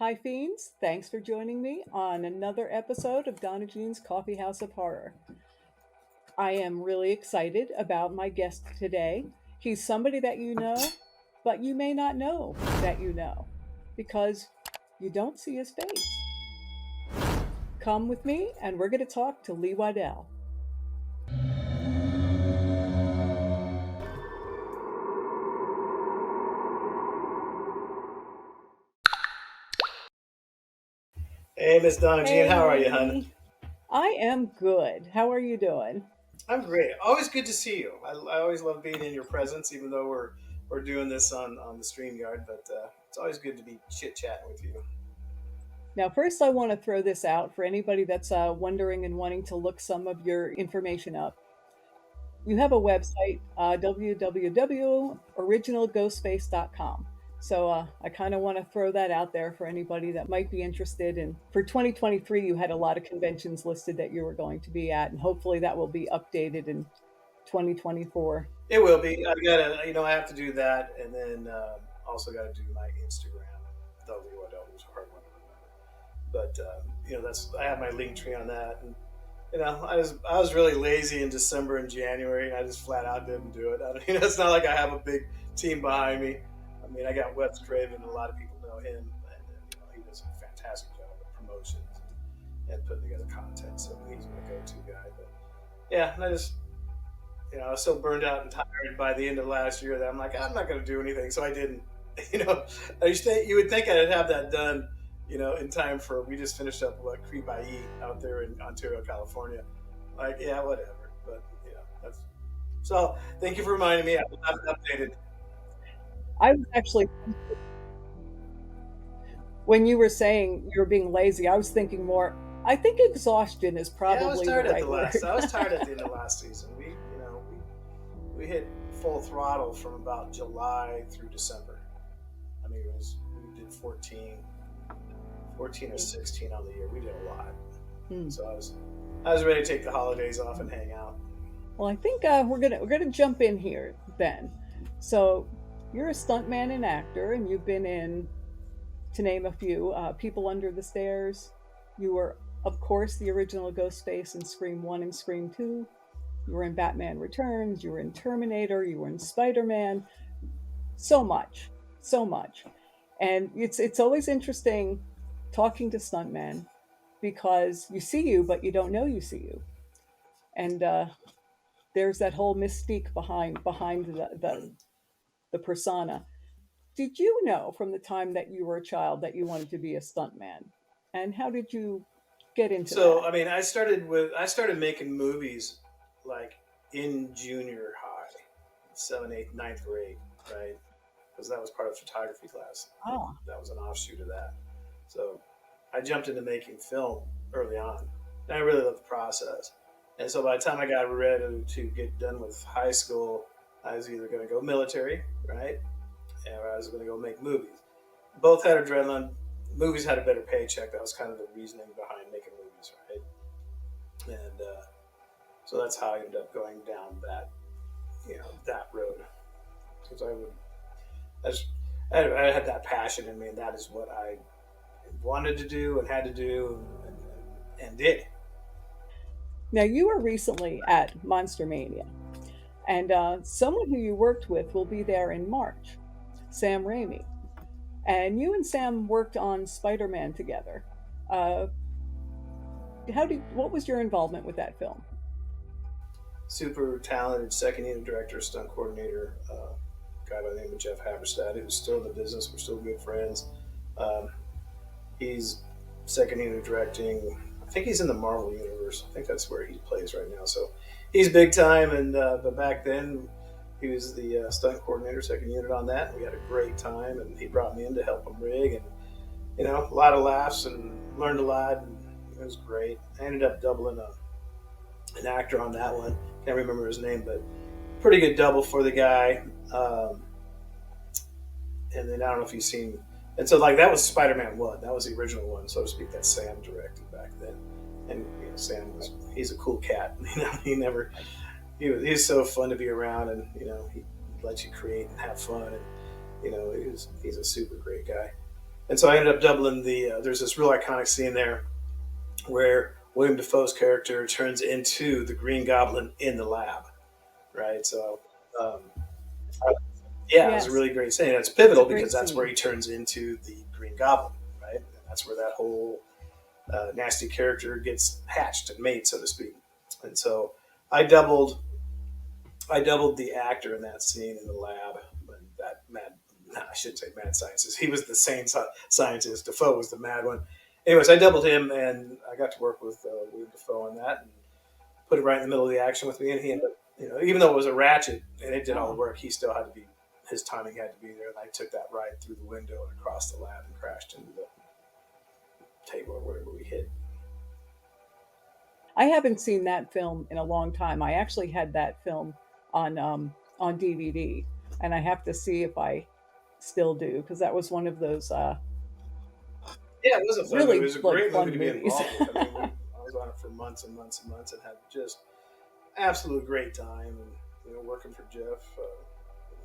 Hi, Fiends. Thanks for joining me on another episode of DonnaJean's Coffee House of Horror. I am really excited about my guest today. He's somebody that you know, but you may not know that you know because you don't see his face. Come with me, and we're going to talk to Lee Waddell. Hey, Miss DonnaJean, Hey, how are you, hun? Lee. I am good. How are you doing? I'm great. Always good to see you. I always love being in your presence, even though we're doing this on the StreamYard. But it's always good to be chit chatting with you. Now, first, I want to throw this out for anybody that's wondering and wanting to look some of your information up. You have a website, www.originalghostface.com. So I kind of want to throw that out there for anybody that might be interested. And for 2023, you had a lot of conventions listed that you were going to be at, and hopefully that will be updated in 2024. It will be. I gotta, I have to do that, and then also got to do my Instagram. Lee Waddell was a hard one to remember, but that's I have my link tree on that, and I was really lazy in December and January. I just flat out didn't do it. It's not like I have a big team behind me. I mean, I got Wes Craven, and a lot of people know him, and he does a fantastic job of promotions and putting together content. So he's my go-to guy. But yeah, I just I was so burned out and tired by the end of last year that I'm like, I'm not going to do anything. So I didn't. You know, you would think I'd have that done. In time for we just finished up what Cree out there in Ontario, California. Like, yeah, whatever. But that's so. Thank you for reminding me. I've updated. I was actually, when you were saying you were being lazy, I was thinking more, I think exhaustion is Yeah, I was probably the tired at the right last. word. I was tired at the end of last season. We hit full throttle from about July through December. I mean, we did 14 or 16 on the year. We did a lot. Hmm. So I was ready to take the holidays off and hang out. Well, I think we're gonna jump in here then. So you're a stuntman and actor, and you've been in, to name a few, People Under the Stairs. You were, of course, the original Ghostface in Scream One and Scream Two. You were in Batman Returns. You were in Terminator. You were in Spider-Man. So much, so much, and it's always interesting talking to stuntmen because you see you, but you don't know you see you, and there's that whole mystique behind the persona. Did you know from the time that you were a child that you wanted to be a stuntman? And how did you get into So that? I mean, I started making movies like in junior high, 7th, 8th, ninth grade, right? Because that was part of photography class. Ah, That was an offshoot of that. So I jumped into making film early on, and I really loved the process. And so by the time I got ready to get done with high school, I was either going to go military, right, or I was going to go make movies. Both had adrenaline. Movies had a better paycheck. That was kind of the reasoning behind making movies, right? And so that's how I ended up going down that road. Because I, just, I had that passion in me, and that is what I wanted to do and had to do and did. now you were recently at Monster Mania, and someone who you worked with will be there in March, Sam Raimi. And you and Sam worked on Spider-Man together. Uh, what was your involvement with that film? Super talented second unit director, stunt coordinator, guy by the name of Jeff Haverstad, who's still in the business. We're still good friends. Um, he's second unit directing. I think he's in the Marvel universe. I think that's where he plays right now. So he's big time. And but back then, he was the stunt coordinator, second unit on that. We had a great time, and he brought me in to help him rig, and a lot of laughs and learned a lot. And it was great. I ended up doubling an actor on that one. Can't remember his name, but pretty good double for the guy. And then I don't know if you've seen. And so like that was Spider-Man one. That was the original one, so to speak. That Sam directed back then. And Sam he's a cool cat. He never he's so fun to be around, and he lets you create and have fun, and he's a super great guy. And so I ended up doubling there's this real iconic scene there where William Dafoe's character turns into the Green Goblin in the lab, right? So, um, yeah, it was a Yes, really great scene. It's it's a pivotal because great that's where scene. he turns into the Green Goblin, right? And that's where that whole nasty character gets hatched and made, so to speak. And so I doubled, I doubled the actor in that scene in the lab. And that mad, no, I shouldn't say mad scientist. He was the sane scientist. Defoe was the mad one. Anyways, I doubled him, and I got to work with William Defoe on that, and put it right in the middle of the action with me. And he ended up, even though it was a ratchet and it did all the Oh, work, he still had to be his timing had to be there. And I took that ride through the window and across the lab and crashed into the table or wherever we hit. I haven't seen that film in a long time. I actually had that film on DVD, and I have to see if I still do because that was one of those Yeah, it was a fun movie. It really was a like great movie fun to be movies. involved with. I mean, I was on it for months and months and months, and had just absolute great time. And working for Jeff,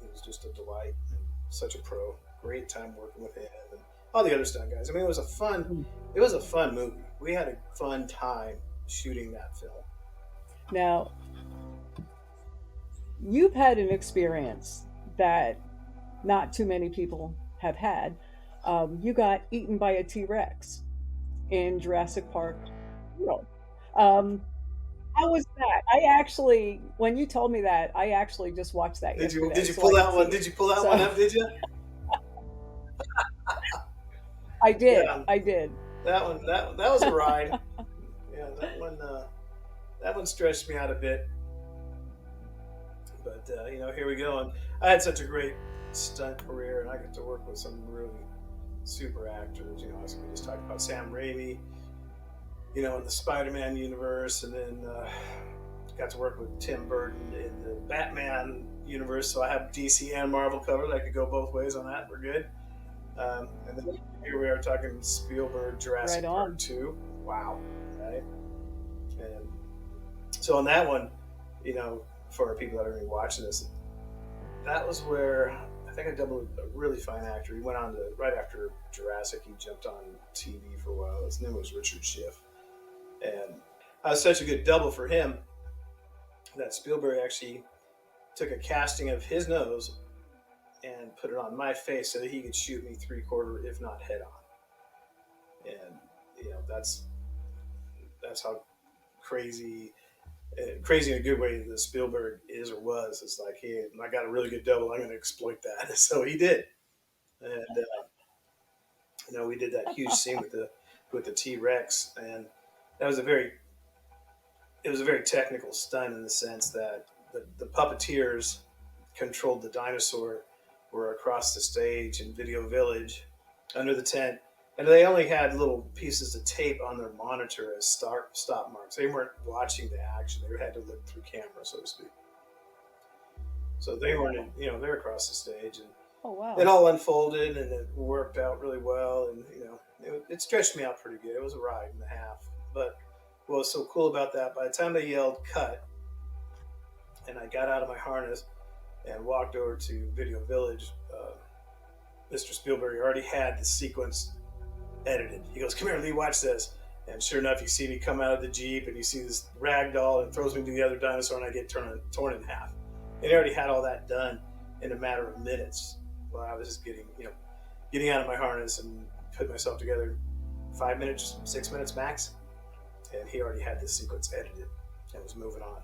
it was just a delight. And such a pro. Great time working with him and all the other stunt guys. I mean, it was a fun movie. We had a fun time shooting that film. Now, you've had an experience that not too many people have had. You got eaten by a T Rex in Jurassic Park World. Um, how was that? I actually, when you told me that, I actually just watched that Did yesterday you so pull I could that one? see Did it. you pull that one So up? Did you? I did. Yeah, I did. that was a ride. Yeah, that one stretched me out a bit. But here we go. And I had such a great stunt career, and I get to work with some really super actors. As we just talked about Sam Raimi, in the Spider-Man universe, and then got to work with Tim Burton in the Batman universe. So I have DC and Marvel covered. I could go both ways on that. We're good. And then here we are talking Spielberg, Right Jurassic Park on. 2. Wow, right? And so on that one, for people that are going to be watching this, that was where I think I doubled a really fine actor. He went on to, right after Jurassic, he jumped on TV for a while. His name was Richard Schiff. And I was such a good double for him that Spielberg actually took a casting of his nose and put it on my face so that he could shoot me three-quarter, if not head on. And, that's how crazy crazy in a good way that Spielberg is or was. It's like, hey, I got a really good double. I'm going to exploit that. So he did, and we did that huge scene with the T Rex, and that was it was a very technical stunt in the sense that the puppeteers controlled the dinosaur were across the stage in Video Village under the tent. And they only had little pieces of tape on their monitor as stop marks. They weren't watching the action. They had to look through camera, so to speak. So they weren't, they're across the stage, and Oh it wow. all unfolded, and it worked out really well. And it stretched me out pretty good. It was a ride and a half. But what was so cool about that? By the time they yelled cut, and I got out of my harness and walked over to Video Village, Mr. Spielberg already had the sequence edited. He goes, "Come here, Lee, watch this." And sure enough, you see me come out of the Jeep, and you see this rag doll, and throws me to the other dinosaur, and I get torn in half. And he already had all that done in a matter of minutes. Well, I was just getting out of my harness and putting myself together. 5 minutes, 6 minutes max, and he already had this sequence edited and was moving on.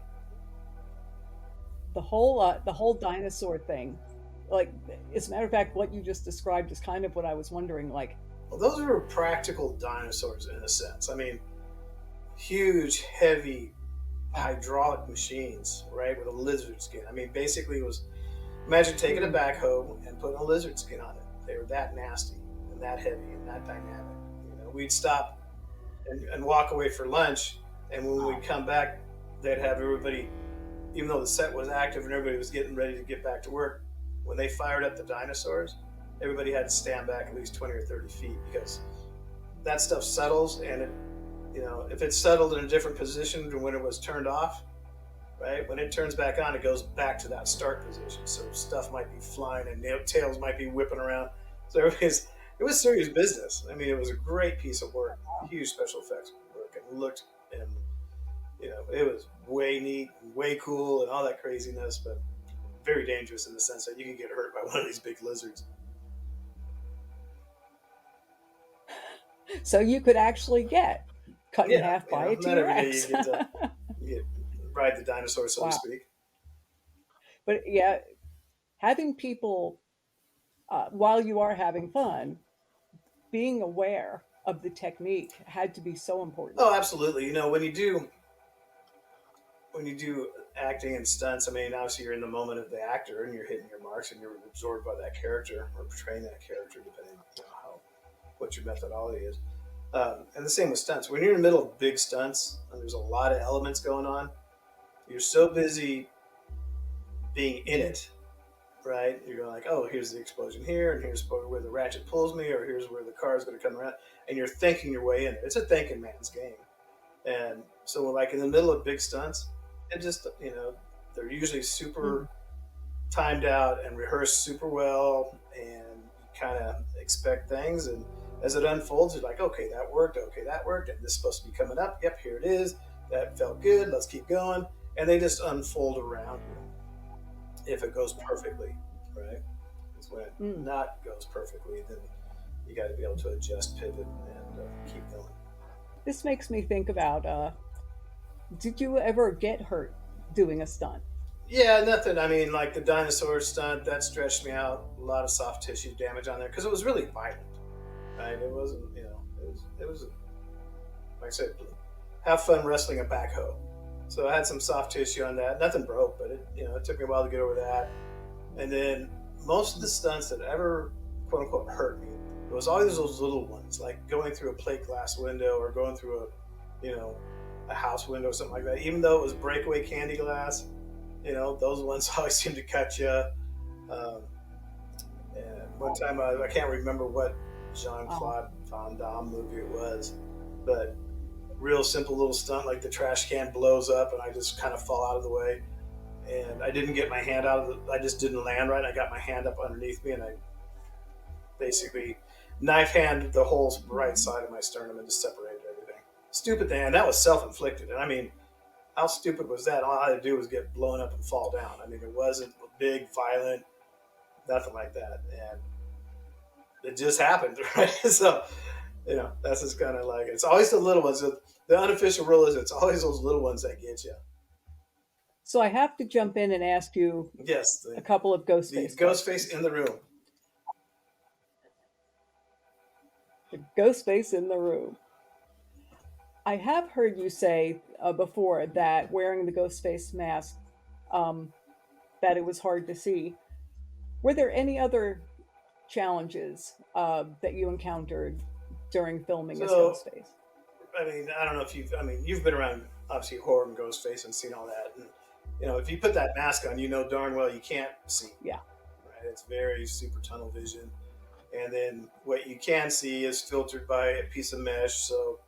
The whole dinosaur thing, like, as a matter of fact, what you just described is kind of what I was wondering. Like, Well, those were practical dinosaurs in a sense. I mean, huge, heavy hydraulic machines, right, with a lizard skin. I mean, basically, it was imagine taking a mm, backhoe and putting a lizard skin on it. They were that nasty and that heavy and that dynamic. We'd stop and walk away for lunch, and when we'd come back, they'd have everybody, even though the set was active and everybody was getting ready to get back to work, when they fired up the dinosaurs, everybody had to stand back at least 20 or 30 feet because that stuff settles, and if it's settled in a different position than when it was turned off, right? When it turns back on, it goes back to that start position. So stuff might be flying and tails might be whipping around. So everybody's it was serious business. I mean, it was a great piece of work, huge special effects work, and looked, and it was way neat, and way cool, and all that craziness, but very dangerous in the sense that you could get hurt by one of these big lizards. So you could actually get cut in Yeah, half by a not every day you T-Rex. get to ride the dinosaur, so to Wow. speak. But yeah, having people, while you are having fun, being aware of the technique had to be so important. Oh, absolutely. When you do acting and stunts, I mean, obviously you're in the moment of the actor and you're hitting your marks and you're absorbed by that character or portraying that character, depending on how what your methodology is. And the same with stunts. When you're in the middle of big stunts and there's a lot of elements going on, you're so busy being in it, right? You're going like, oh, here's the explosion here, and here's where the ratchet pulls me, or here's where the car is going to come around, and you're thinking your way in it. It's a thinking man's game, and so like in the middle of big stunts, it just they're usually super Mm. timed out and rehearsed super well, and you kind of expect things, and as it unfolds, you're like, okay, that worked, and this is supposed to be coming up. Yep, here it is. That felt good. Let's keep going, and they just unfold around you if it goes perfectly, right? Because when it Mm. not goes perfectly, then you got to be able to adjust, pivot, and keep going. This makes me think about, did you ever get hurt doing a stunt? Yeah, nothing. I mean, like the dinosaur stunt, that stretched me out. A lot of soft tissue damage on there because it was really violent, right? It wasn't, it was like I said, have fun wrestling a backhoe. So I had some soft tissue on that. Nothing broke, but it took me a while to get over that. And then most of the stunts that ever quote unquote hurt me, it was always those little ones, like going through a plate glass window or going through a house window or something like that. Even though it was breakaway candy glass, those ones always seem to cut you. Um, and one time I can't remember what Jean Oh, Claude Van Damme movie it was, but real simple little stunt like the trash can blows up and I just kind of fall out of the way. And I didn't get my hand out of I just didn't land right. I got my hand up underneath me and I basically knife handed the whole right side of my sternum and just separated everything. Stupid thing. And that was self inflicted. And I mean, how stupid was that? All I had to do was get blown up and fall down. I mean, it wasn't big, violent, nothing like that. And it just happened, right? So, that's just kind of like it's always the little ones. The unofficial rule is it's always those little ones that get you. so I have to jump in and ask you Yes, a the, couple of the Ghostface ghost face questions. in the room. The Ghostface in the room. I have heard you say before that wearing the Ghostface mask, um, that it was hard to see. Were there any other challenges that you encountered during filming as So, Ghostface? I mean, I don't know if you've been around obviously horror and ghost face and seen all that. And, if you put that mask on, you know darn well you can't see, Yeah. right? It's very super tunnel vision. And then what you can see is filtered by a piece of mesh. So,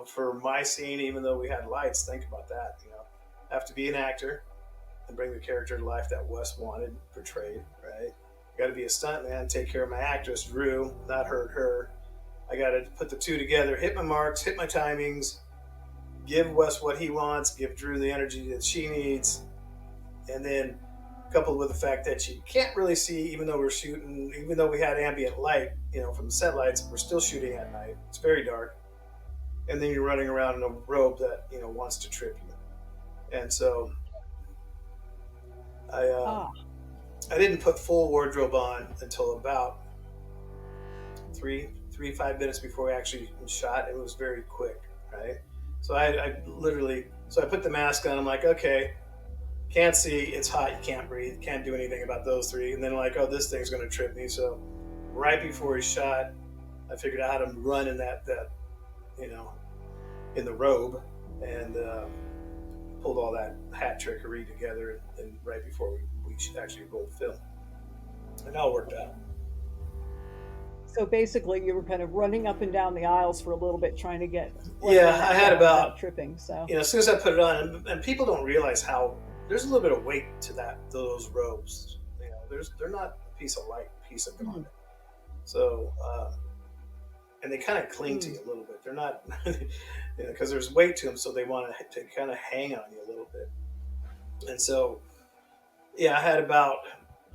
for my scene, even though we had lights, think about that. I have to be an actor and bring the character to life that Wes wanted portrayed, right? I got to be a stunt man, take care of my actress Drew, not hurt her. I got to put the two together, hit my marks, hit my timings, give Wes what he wants, give Drew the energy that she needs, and then coupled with the fact that you can't really see, even though we're shooting, even though we had ambient light, from the set lights, we're still shooting at night. It's very dark, and then you're running around in a robe that wants to trip you. And so I Ah, I didn't put full wardrobe on until about 5 minutes before we actually shot. It was very quick, right? So I literally, so I put the mask on. I'm like, okay, can't see, it's hot, you can't breathe, can't do anything about those three. And then like, oh, this thing's gonna trip me. So right before we shot, I figured out how to run in that you know in the robe, and pulled all that hat trickery together. And right before we actually rolled film, and it all worked out. so basically you were kind of running up and down the aisles for a little bit trying to get run Yeah, that I had down without about tripping. So as soon as I put it on, and people don't realize how there's a little bit of weight to those robes. They're not a piece of light piece of mhm. garment. So and they kind of cling to Mm. you a little bit. They're not, because there's weight to them, so they want to kind of hang on you a little bit. And so, yeah,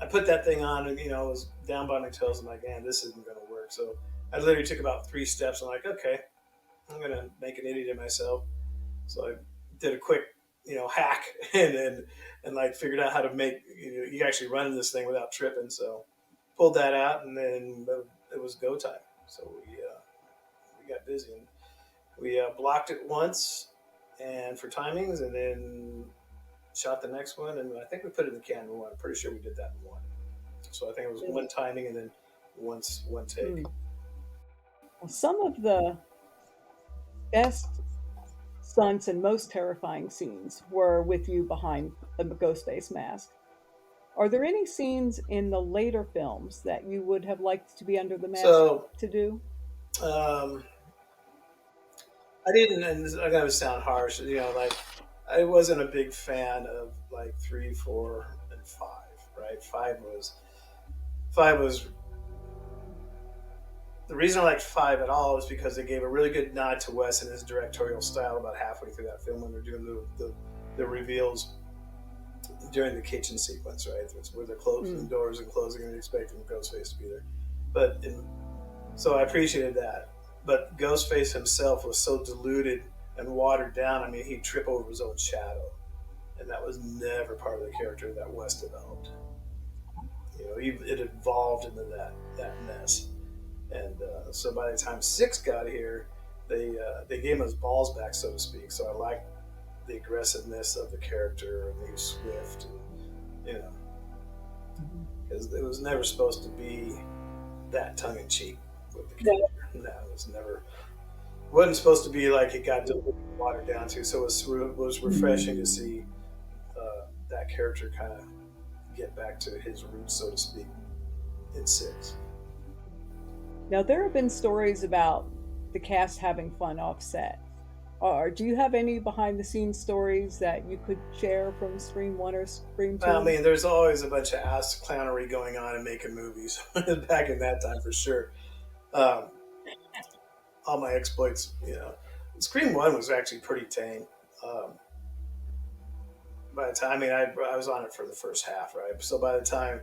I put that thing on, and I was down by my toes. I'm like, man, this isn't going to work. So I literally took about 3 steps. I'm like, okay, I'm going to make an idiot of myself. So I did a quick, hack, and like figured out how to make you actually run this thing without tripping. So pulled that out, and then it was go time. So we got busy, and we blocked it once, and for timings, and then shot the next one, and I think we put it in the can in one. I'm pretty sure we did that in one. So I think it was one timing and then one take. Mm. Well, some of the best stunts and most terrifying scenes were with you behind the Ghostface mask. Are there any scenes in the later films that you would have liked to be under the mask So to do? um, I didn't, and I'm gonna sound harsh, like I wasn't a big fan of like 3, 4, and 5. Right, five was the reason I liked 5 at all is because they gave a really good nod to Wes and his directorial style about halfway through that film when they're doing the reveals during the kitchen sequence, right? It's where they're closing the doors and closing and expecting Ghostface to be there. So I appreciated that. But Ghostface himself was so diluted and watered down. I mean, he'd trip over his own shadow, and that was never part of the character that Wes developed. It evolved into that mess. And so by the time 6 got here, they gave him his balls back, so to speak. So I liked the aggressiveness of the character, and he was swift, and because it was never supposed to be that tongue in cheek with the character. No, it was never. Wasn't supposed to be like it got watered down to. So it was refreshing to see that character kind of get back to his roots, so to speak, in 6. Now, there have been stories about the cast having fun off set. Or do you have any behind the scenes stories that you could share from Scream 1 or Scream 2? I mean, there's always a bunch of ass clownery going on in making movies back in that time for sure. Um, all my exploits, Scream 1 was actually pretty tame. By the time, I mean, I was on it for the first half, right? So by the time,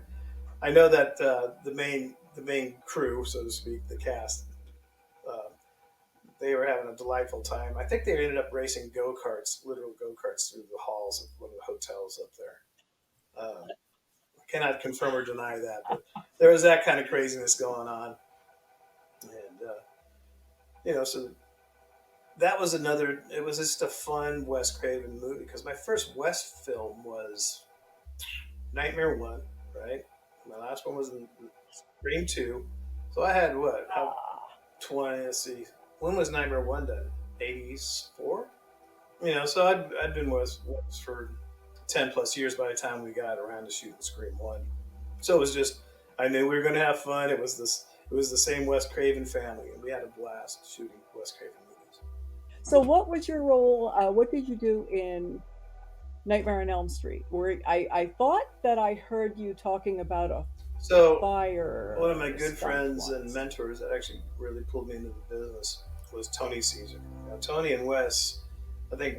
I know that the main crew, so to speak, the cast, uh, they were having a delightful time. I think they ended up racing go karts, literal go karts, through the halls of one of the hotels up there. I cannot confirm or deny that, but there was that kind of craziness going on, and so that was another. It was just a fun Wes Craven movie because my first Wes film was Nightmare 1, right? My last one was Scream 2. So I had what? How 20? Let's see. When was Nightmare 1 done? 84. So I'd been Wes for 10 plus years by the time we got around to shooting Scream 1. So it was just I knew we were going to have fun. It was the same Wes Craven family, and we had a blast shooting Wes Craven movies. So, what was your role? What did you do in Nightmare on Elm Street? Where I thought that I heard you talking about a So fire one of my good stunt friends and once. mentors that actually really pulled me into the business was Tony Caesar. Now, Tony and Wes, I think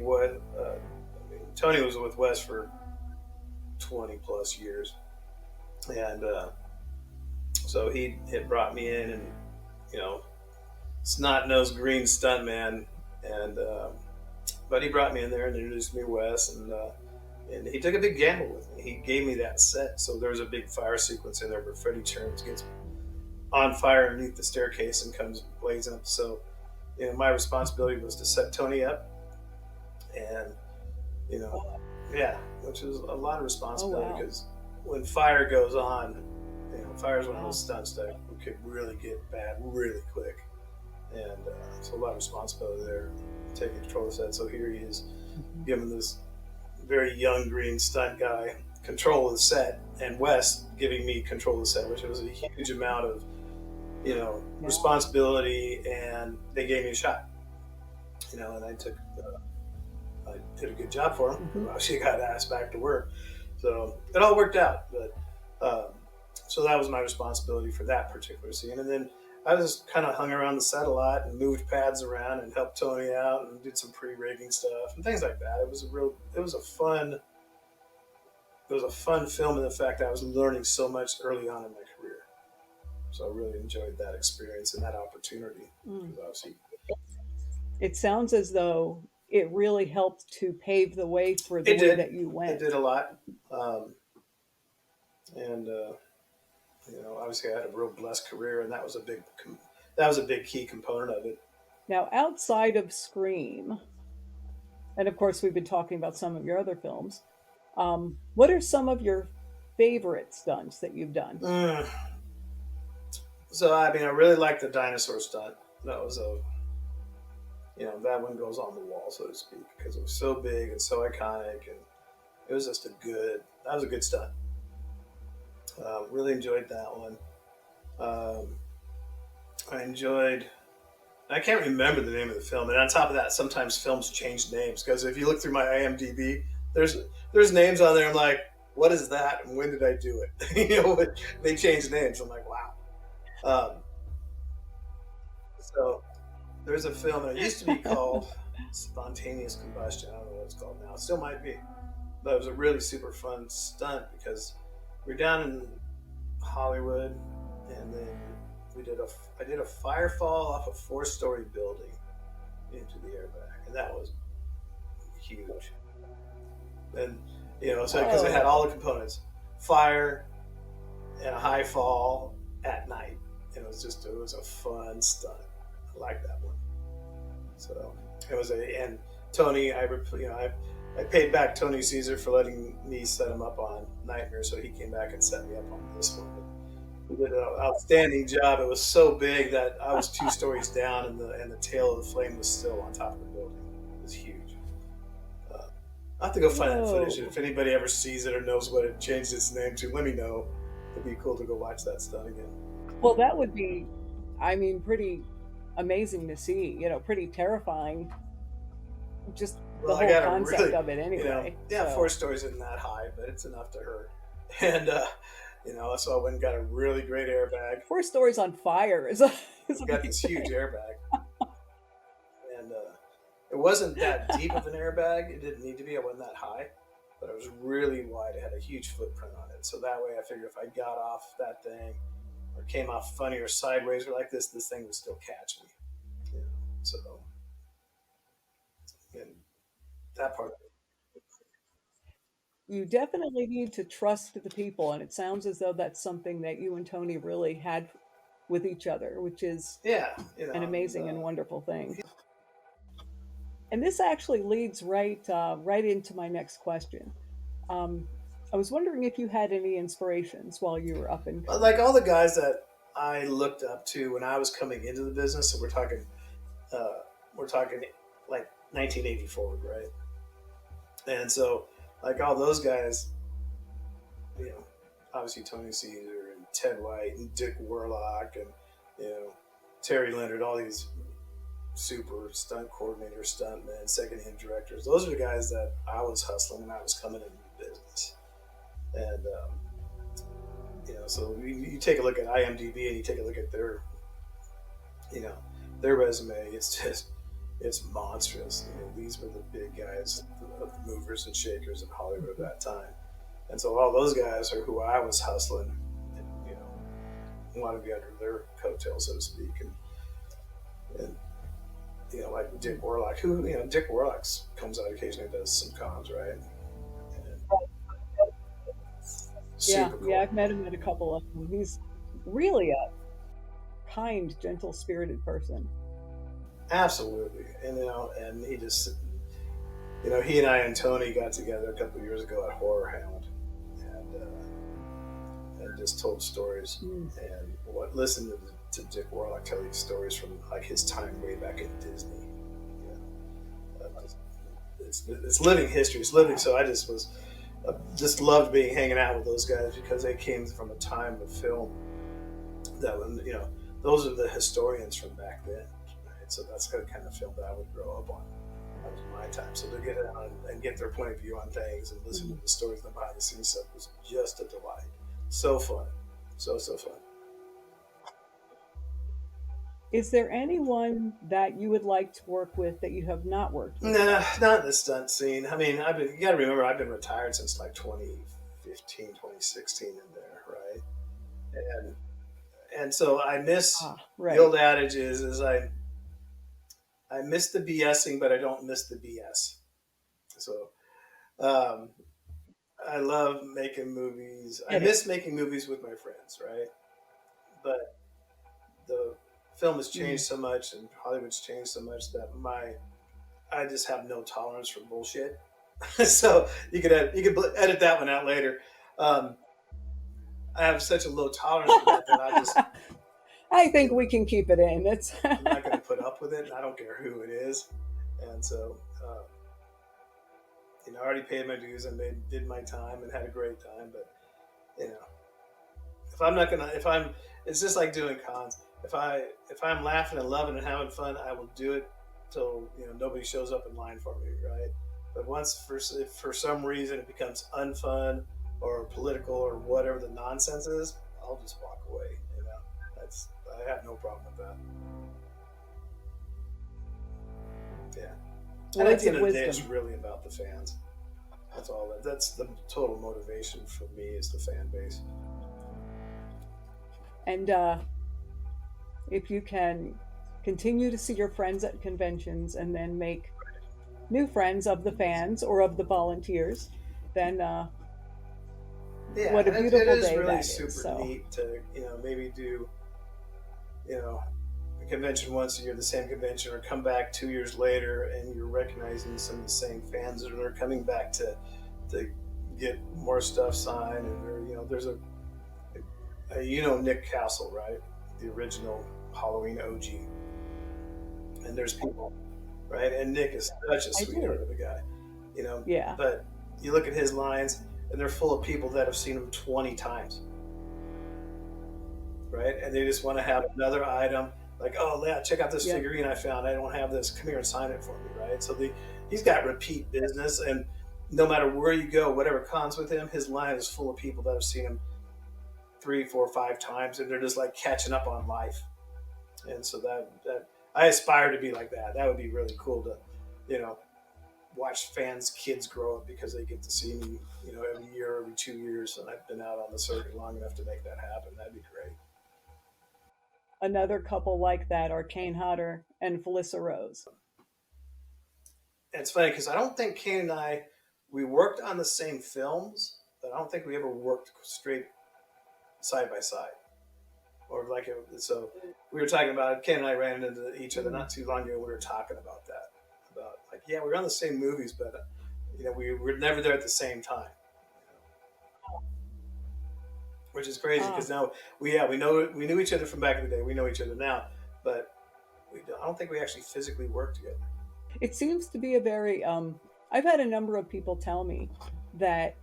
Tony was with Wes for 20 plus years, and so he had brought me in, and snot nosed green stuntman, and but he brought me in there and introduced me to Wes, and he took a big gamble with me. He gave me that set, so there was a big fire sequence in there where Freddie Turns gets on fire underneath the staircase and comes blazing up. So, my responsibility was to set Tony up, and yeah, which is a lot of responsibility because when fire goes on, fire is one of those stunts that could really get bad really quick, and so a lot of responsibility there, taking control of the set. So here he is, giving this very young green stunt guy control of the set, and Wes giving me control of the set, which was a huge amount of responsibility, and they gave me a shot, and I did a good job for him. She got asked back to work, so it all worked out. But So that was my responsibility for that particular scene. And then I just kind of hung around the set a lot and moved pads around and helped Tony out and did some pre-rigging stuff and things like that. It was a fun film in the fact that I was learning so much early on in my career. So I really enjoyed that experience and that opportunity. Mm. Because obviously, It sounds as though it really helped to pave the way for the it way did. that you It went. did a lot. And obviously, I had a real blessed career, and that was a big key component of it. Now, outside of Scream, and of course, we've been talking about some of your other films, what are some of your favorite stunts that you've done? Mm. So I mean, I really liked the dinosaur stunt. That was a that one goes on the wall, so to speak, because it was so big and so iconic, and it was just that was a good stunt. Really enjoyed that one. Um, I enjoyed. I can't remember the name of the film, and on top of that, sometimes films change names because if you look through my IMDb, there's there's names on there. I'm like, what is that, and when did I do it? They change names. I'm like, wow. Um, so there's a film that used to be called Spontaneous Combustion. I don't know what it's called now. It still might be, but it was a really super fun stunt because we're down in Hollywood, and then I did a firefall off a four-story building into the airbag, and that was huge. And so because it had Oh, all the components, fire and a high fall at night, and it was a fun stunt. I like that one. So it was and Tony, I paid back Tony Caesar for letting me set him up on Nightmare, so he came back and set me up on this one. He did an outstanding job. It was so big that I was 2 stories down, and the tail of the flame was still on top of the building. It was huge. Uh, I have to go find that footage, and whoa. if anybody ever sees it or knows what it changed its name to, let me know. It'd be cool to go watch that stunt again. Well, that would be, I mean, pretty amazing to see, pretty terrifying, just the Well, I whole got a concept really, of it anyway. yeah, four So, stories isn't that high, but it's enough to hurt. And so I went and got a really great airbag. 4 stories on fire is Got this huge amazing. airbag, and it wasn't that deep of an airbag. It didn't need to be. It wasn't that high, but it was really wide. It had a huge footprint on it. So that way, I figured if I got off that thing or came off funny or sideways or like this thing would still catch me. You know, so and that part. You definitely need to trust the people, and it sounds as though that's something that you and Tony really had with each other, which is Yeah, an and amazing and wonderful thing. And this actually leads right into my next question. Um, I was wondering if you had any inspirations while you were up and but coming. like all the guys that I looked up to when I was coming into the business, so uh, we're talking like 1980 forward, right? And so, like all those guys, you know, obviously Tony Caesar and Ted White and Dick Warlock and you know Terry Leonard, all these super stunt coordinators, stuntmen, second-hand directors. Those are the guys that I was hustling when I was coming into the business. And so you take a look at IMDb and you take a look at you know, their resume. It's monstrous. These were the big guys, the movers and shakers in Hollywood at that time. And so all those guys are who I was hustling, and wanted to be under their coattails, so to speak. And like Dick Warlock, who Dick Warlock comes out occasionally, does some cons, right? And Yeah, super yeah, cool. I've met him at a couple of them. He's really a kind, gentle spirited person. Absolutely. And he just he and I and Tony got together a couple of years ago at Horror Hound, and just told stories Mm. and listen to Dick Warlock tell these stories from like his time way back at Disney. It's living history. It's living. So I just loved being hanging out with those guys because they came from a time of film that when those are the historians from back then. Right? So that's the kind of film that I would grow up on. That was my time. So to get on and get their point of view on things and listen Mm. to the stories, the behind the scenes stuff was just a delight. So fun. So fun. Is there anyone that you would like to work with that you have not worked with Nah, yet? not in the stunt scene. I mean, you got to remember, I've been retired since like 2015, 2016 in there, right? And so I miss Ah, the right. old adage is I miss the BSing, but I don't miss the BS. So um, I love making movies. I Get it. miss making movies with my friends, right? But the film has Mm. changed so much, and Hollywood's changed so much that my I just have no tolerance for bullshit. So you could edit that one out later. Um, I have such a low tolerance for that that I just I you think know we can keep it in. It's I'm not going to put up with it, and I don't care who it is. And so I already paid my dues and did my time and had a great time. But you know, if I'm not gonna, if I'm, it's just like doing cons. If I'm laughing and loving and having fun, I will do it till nobody shows up in line for me, right? But once if for some reason it becomes unfun or political or whatever the nonsense is, I'll just walk away. That's I have no problem with that. Yeah, and at words the end of of the day, it's wisdom. really about the fans. That's all. That's the total motivation for me is the fan base. And if you can continue to see your friends at conventions and then make new friends of the fans or of the volunteers, then Yeah, what a and it beautiful is day really that is. super So, neat to maybe do you know a convention once a year, the same convention, or come back 2 years later and you're recognizing some of the same fans that are coming back to get more stuff signed. And there's Nick Castle, right, the original Halloween OG, and there's people, right, and Nick is such a I sweetheart do. of a guy, Yeah. but you look at his lines and they're full of people that have seen him 20 times, right? And they just want to have another item, like, oh yeah, check out this Yep. figurine I found. I don't have this. Come here and sign it for me, right? So he's got repeat business, and no matter where you go, whatever cons with him, his line is full of people that have seen him 3, 4, 5 times, and they're just like catching up on life. And so that I aspire to be like that. That would be really cool to, you know, watch fans' kids grow up because they get to see me, every year, every 2 years, and I've been out on the circuit long enough to make that happen. That'd be great. Another couple like that are Kane Hodder and Felissa Rose. And it's funny because I don't think Kane and we worked on the same films, but I don't think we ever worked straight side by side. Or like so, we were talking about it. Kane and I ran into each other Mm. not too long ago. We were talking about that, about like, yeah, we were on the same movies, but we were never there at the same time, which is crazy Ah, because now we knew each other from back in the day. We know each other now, but I don't think we actually physically worked together. it seems to be a very I've had a number of people tell me that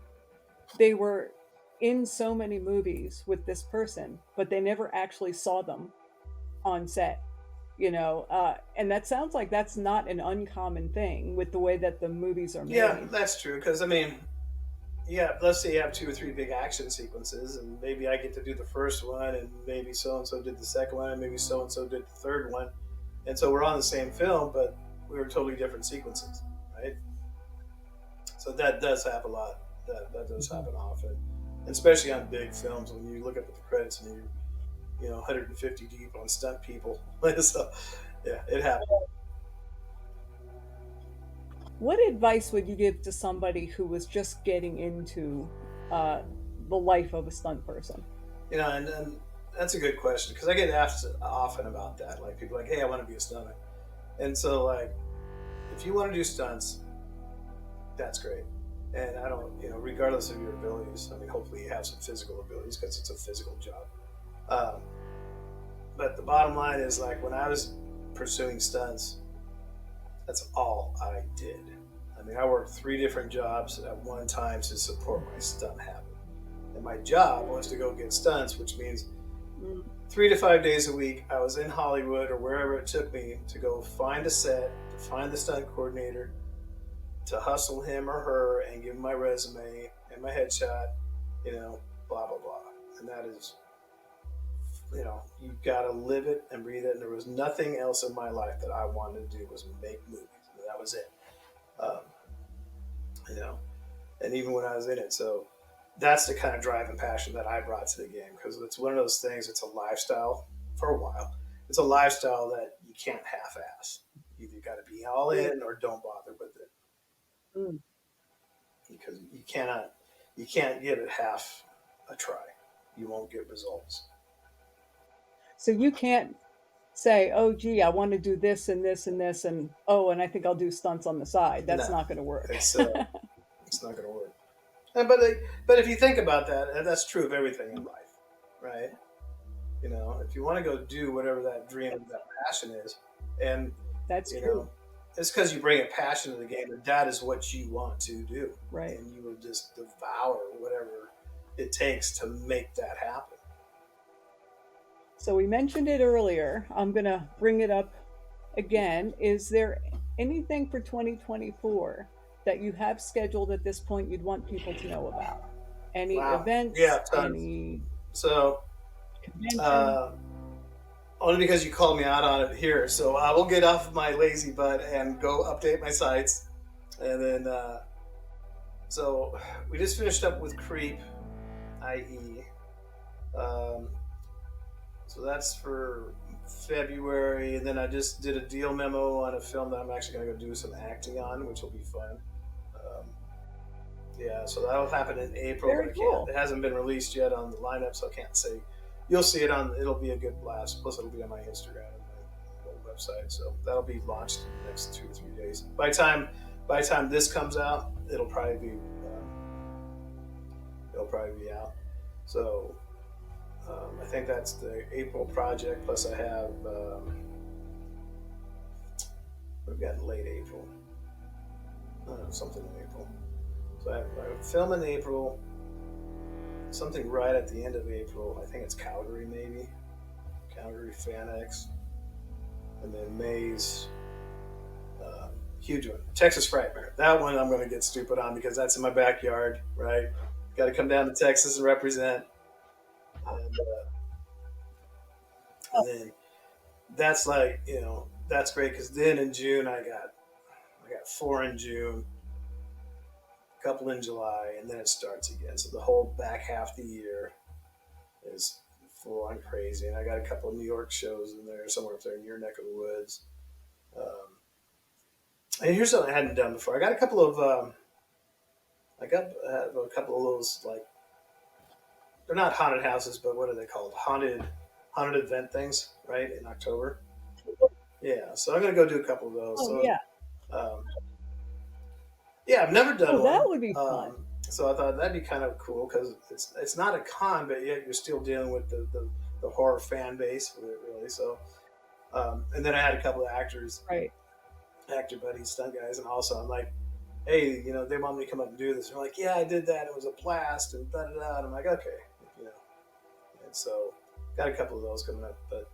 they were in so many movies with this person, but they never actually saw them on set. And that sounds like that's not an uncommon thing with the way that the movies are Yeah, made. that's true. Because I mean, yeah, let's say you have 2 or 3 big action sequences, and maybe I get to do the first one, and maybe so and so did the second one, and maybe so and so did the third one, and so we're on the same film, but we were totally different sequences, right? So that does happen a lot. That does Mhm. happen often, and especially on big films when you look up at the credits and you're 150 deep on stunt people. So yeah, it happens. What advice would you give to somebody who was just getting into uh, the life of a stunt person? And that's a good question because I get asked often about that. Like people are like, hey, I want to be a stuntman, and so like if you want to do stunts, that's great. And I don't, regardless of your abilities, I mean, hopefully you have some physical abilities because it's a physical job. Um, but the bottom line is like when I was pursuing stunts, that's all I did. I mean, I worked 3 different jobs at one time to support my stunt habit. And my job was to go get stunts, which means Mm. 3 to 5 days a week, I was in Hollywood or wherever it took me to go find a set, to find the stunt coordinator, to hustle him or her and give him my resume and my headshot, blah, blah, blah. And that is you got to live it and breathe it. And there was nothing else in my life that I wanted to do was make movies. That was it. Um, you know, and even when I was in it, so that's the kind of drive and passion that I brought to the game because it's one of those things. It's a lifestyle for a while. It's a lifestyle that you can't half-ass. Either you got to be all in or don't bother with it Mm. because you can't give it half a try. You won't get results. So you can't say, "Oh, gee, I want to do this and this and this, and oh, and I think I'll do stunts on the side." That's No, not going to work. it's it's not going to work. But if you think about that, that's true of everything in life, right? If you want to go do whatever that dream and that passion is, and That's you true, know, it's because you bring a passion to the game, and that is what you want to do, right? and you will just devour whatever it takes to make that happen. So we mentioned it earlier. I'm going to bring it up again. Is there anything for 2024 that you have scheduled at this point you'd want people to know about? Any Wow, yeah, events, tons. any So convention? uh, only because you called me out on it here, so I will get off my lazy butt and go update my sites, and then so we just finished up with Creep, i.e. Um, so that's for February, and then I just did a deal memo on a film that I'm actually going to go do some acting on, which will be fun. Um, yeah, so that'll happen in April, but Very I can't. cool. It hasn't been released yet on the lineup, so I can't say. You'll see it on. It'll be a good blast. Plus, it'll be on my Instagram and my website, so that'll be launched in the next 2 or 3 days. By the time this comes out, it'll probably be out. So I think that's the April project. Plus, I have we've got late April, something in April. So I have a film in April, something right at the end of April. I think it's Calgary, maybe Calgary Fan X, and then May's huge one, Texas Frightmare. That one I'm going to get stupid on because that's in my backyard, right? Got to come down to Texas and represent, and then that's like that's great because then in June I got 4 in June, a couple in July, and then it starts again. So the whole back half of the year is full on crazy, and I got a couple of New York shows in there somewhere up there in your neck of the woods. Um, and here's something I hadn't done before. I got a couple of a couple of those like they're not haunted houses, but what are they called? Haunted event things, right? In October. Yeah, so I'm gonna go do a couple of those. Oh So yeah. um, yeah, I've never Oh, done that one. would be fun. So I thought that'd be kind of cool because it's not a con, but yet you're still dealing with the horror fan base with it, really. So and then I had a couple of Right. actor buddies, stunt guys, and also I'm like, hey, they want me to come up and do this. They're like, yeah, I did that. It was a blast, and da da da. And I'm like, okay, you know. And so got a couple of those coming up, but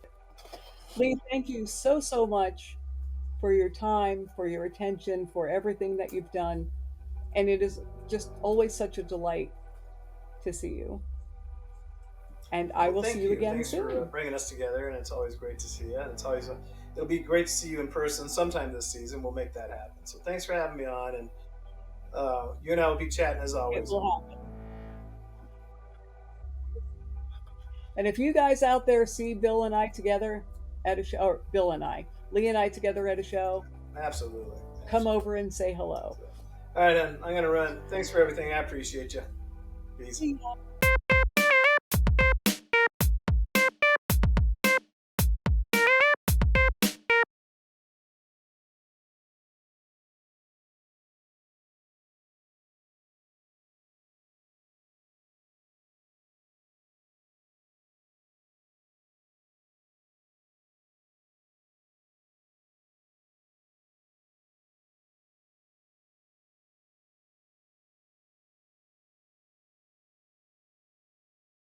Lee, thank you so, so much for your time, for your attention, for everything that you've done. And it is just always such a delight to see you. And I well, will see thank you you. again Thanks for soon. bringing us together, and it's always great to see you. And it'll be great to see you in person sometime this season. We'll make that happen. So thanks for having me on, and you and I will be chatting as It always. will happen. And if you guys out there see Bill and I together at a show, or Bill and I, Lee and I together at a show, Absolutely, come absolutely. over and say hello. So, all right, then I'm gonna run. Thanks for everything. I appreciate you. Peace. See ya.